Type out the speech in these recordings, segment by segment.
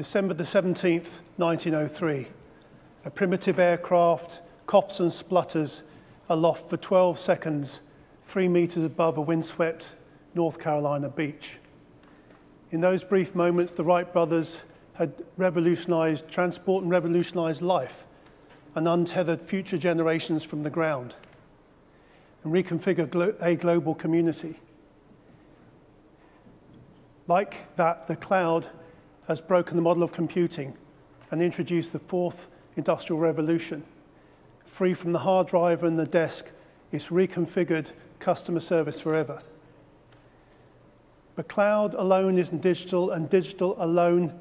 December the 17th, 1903. A primitive aircraft coughs and splutters aloft for 12 seconds, 3 meters above a windswept North Carolina beach. In those brief moments, the Wright brothers had revolutionized transport and revolutionized life and untethered future generations from the ground and reconfigured a global community. Like that, the cloud has broken the model of computing and introduced the fourth industrial revolution. Free from the hard drive and the desk, it's reconfigured customer service forever. But cloud alone isn't digital, and digital alone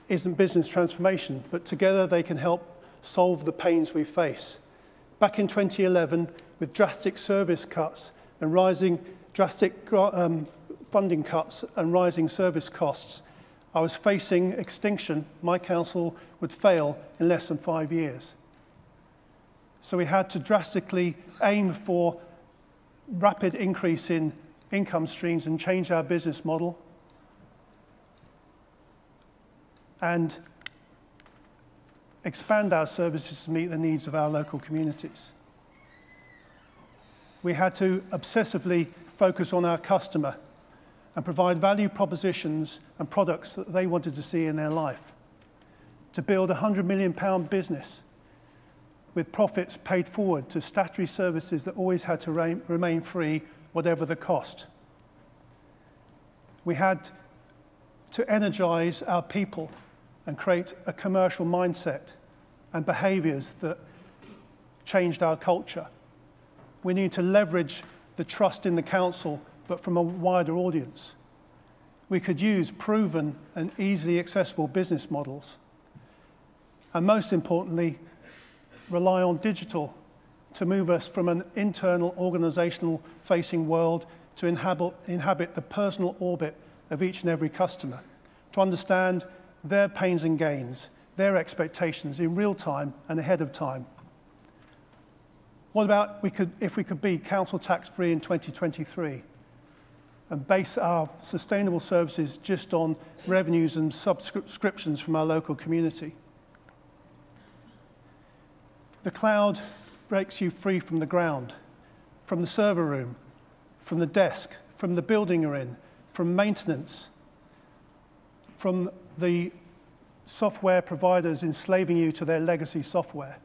isn't business transformation, but together they can help solve the pains we face. Back in 2011, with drastic service cuts and drastic funding cuts and rising service costs, I was facing extinction. My council would fail in less than 5 years. So we had to drastically aim for rapid increase in income streams and change our business model and expand our services to meet the needs of our local communities. We had to obsessively focus on our customer and provide value propositions and products that they wanted to see in their life. To build a £100 million business with profits paid forward to statutory services that always had to remain free, whatever the cost. We had to energize our people and create a commercial mindset and behaviors that changed our culture. We need to leverage the trust in the council, but from a wider audience. We could use proven and easily accessible business models. And most importantly, rely on digital to move us from an internal organizational facing world to inhabit the personal orbit of each and every customer, to understand their pains and gains, their expectations in real time and ahead of time. What about if we could be council tax free in 2023 and base our sustainable services just on revenues and subscriptions from our local community? The cloud breaks you free from the ground, from the server room, from the desk, from the building you're in, from maintenance, from the software providers enslaving you to their legacy software.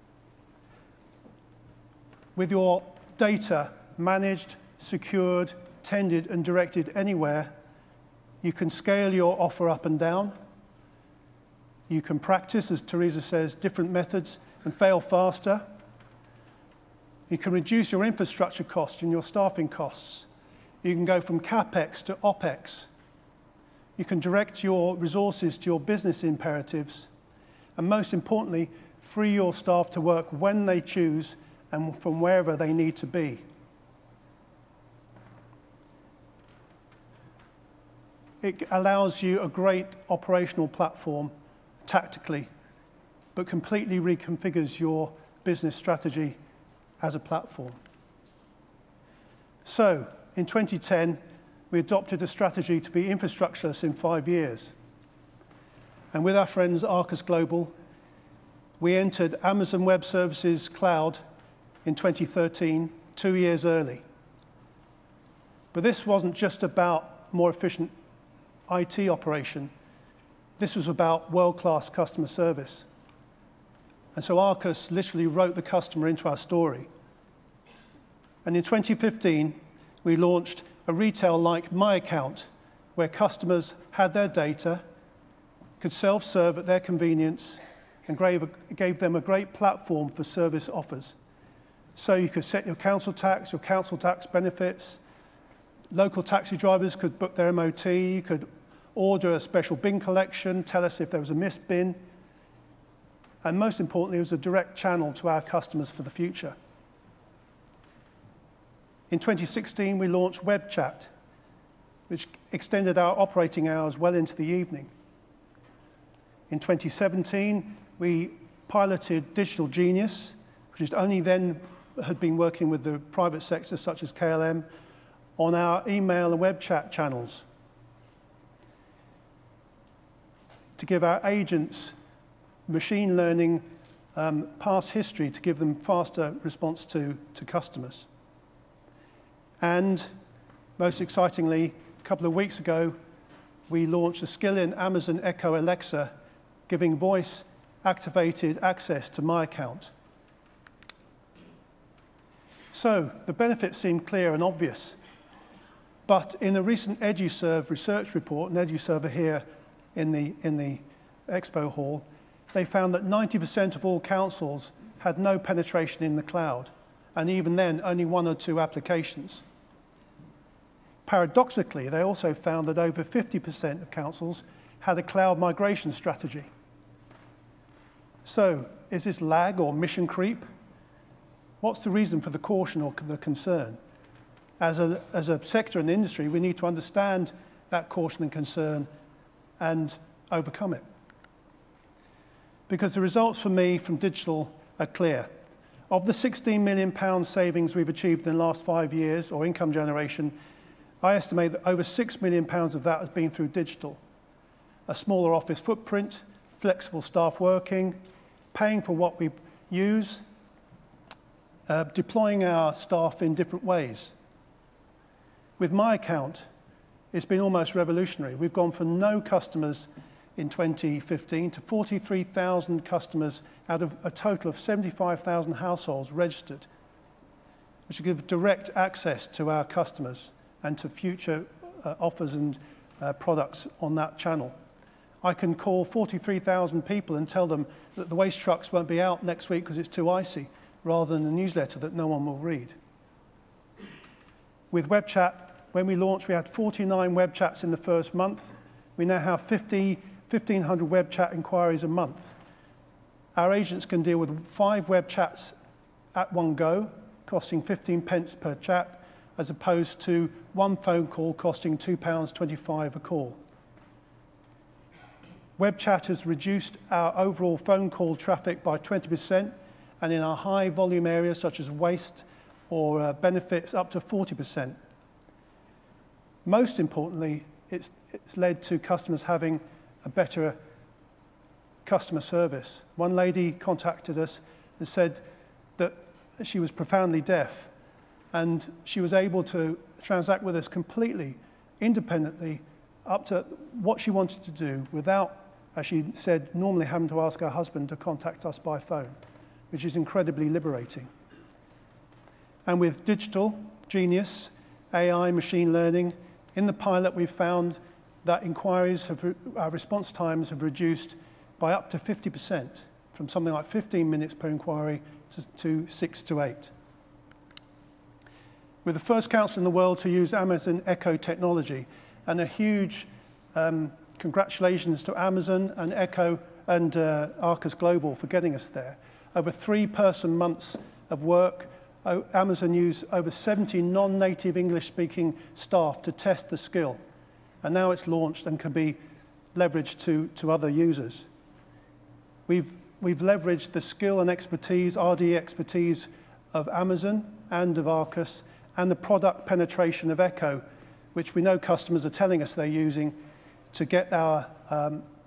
With your data managed, secured, tended, and directed anywhere, you can scale your offer up and down. You can practice, as Teresa says, different methods and fail faster. You can reduce your infrastructure costs and your staffing costs. You can go from CapEx to OpEx. You can direct your resources to your business imperatives. And most importantly, free your staff to work when they choose and from wherever they need to be. It allows you a great operational platform tactically, but completely reconfigures your business strategy as a platform. So, in 2010, we adopted a strategy to be infrastructureless in 5 years. And with our friends Arcus Global, we entered Amazon Web Services Cloud in 2013, 2 years early. But this wasn't just about more efficient IT operation. This was about world-class customer service. And so Arcus literally wrote the customer into our story. And in 2015, we launched a retail-like My Account, where customers had their data, could self-serve at their convenience, and gave them a great platform for service offers. So you could set your council tax benefits. Local taxi drivers could book their MOT. You could order a special bin collection, tell us if there was a missed bin. And most importantly, it was a direct channel to our customers for the future. In 2016, we launched Web Chat, which extended our operating hours well into the evening. In 2017, we piloted Digital Genius, which only then had been working with the private sector, such as KLM, on our email and web chat channels. to give our agents machine learning past history to give them faster response to customers. And most excitingly, a couple of weeks ago, we launched a skill in Amazon Echo Alexa, giving voice-activated access to my account. So the benefits seem clear and obvious. But in a recent EduServe research report, and EduServe are here in the expo hall, they found that 90% of all councils had no penetration in the cloud, and even then, only 1 or 2 applications. Paradoxically, they also found that over 50% of councils had a cloud migration strategy. So, is this lag or mission creep? What's the reason for the caution or the concern? As a sector and industry, we need to understand that caution and concern and overcome it. Because the results for me from digital are clear. Of the £16 million savings we've achieved in the last 5 years, or income generation, I estimate that over £6 million of that has been through digital. A smaller office footprint, flexible staff working, paying for what we use, deploying our staff in different ways. With my account, it's been almost revolutionary. We've gone from no customers in 2015 to 43,000 customers out of a total of 75,000 households registered, which give direct access to our customers and to future offers and products on that channel. I can call 43,000 people and tell them that the waste trucks won't be out next week because it's too icy, rather than a newsletter that no one will read. With web chat, when we launched, we had 49 web chats in the first month. We now have 1,500 web chat inquiries a month. Our agents can deal with 5 web chats at one go, costing 15 pence per chat, as opposed to 1 phone call costing £2.25 a call. Web chat has reduced our overall phone call traffic by 20%, and in our high volume areas such as waste or benefits up to 40%. Most importantly, it's led to customers having a better customer service. One lady contacted us and said that she was profoundly deaf, and she was able to transact with us completely independently up to what she wanted to do without, as she said, normally having to ask her husband to contact us by phone, which is incredibly liberating. And with digital, genius, AI, machine learning, in the pilot we've found that our response times have reduced by up to 50%, from something like 15 minutes per inquiry to 6 to 8. We're the first council in the world to use Amazon Echo technology, and a huge congratulations to Amazon and Echo and Arcus Global for getting us there. Over 3-person months of work, Amazon used over 70 non-native English-speaking staff to test the skill. And now it's launched and can be leveraged to other users. We've leveraged the skill and expertise, RD expertise of Amazon and of Arcus, and the product penetration of Echo, which we know customers are telling us they're using to get our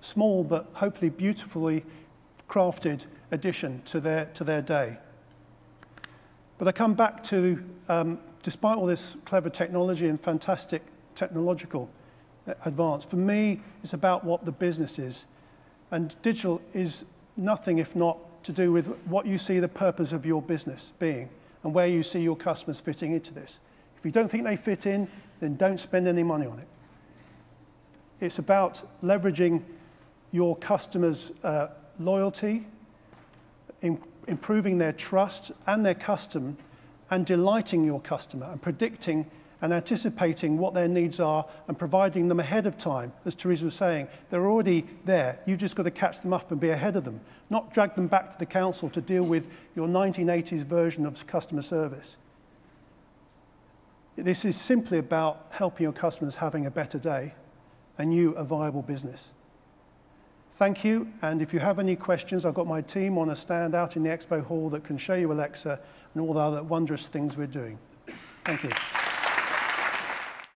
small but hopefully beautifully crafted addition to their day. But I come back to, despite all this clever technology and fantastic technological advance, for me, it's about what the business is. And digital is nothing if not to do with what you see the purpose of your business being and where you see your customers fitting into this. If you don't think they fit in, then don't spend any money on it. It's about leveraging your customers' loyalty, improving their trust and their custom, and delighting your customer and predicting and anticipating what their needs are and providing them ahead of time. As Teresa was saying, they're already there. You've just got to catch them up and be ahead of them, not drag them back to the council to deal with your 1980s version of customer service. This is simply about helping your customers having a better day and you a viable business. Thank you, and if you have any questions, I've got my team on a stand out in the expo hall that can show you Alexa and all the other wondrous things we're doing. Thank you.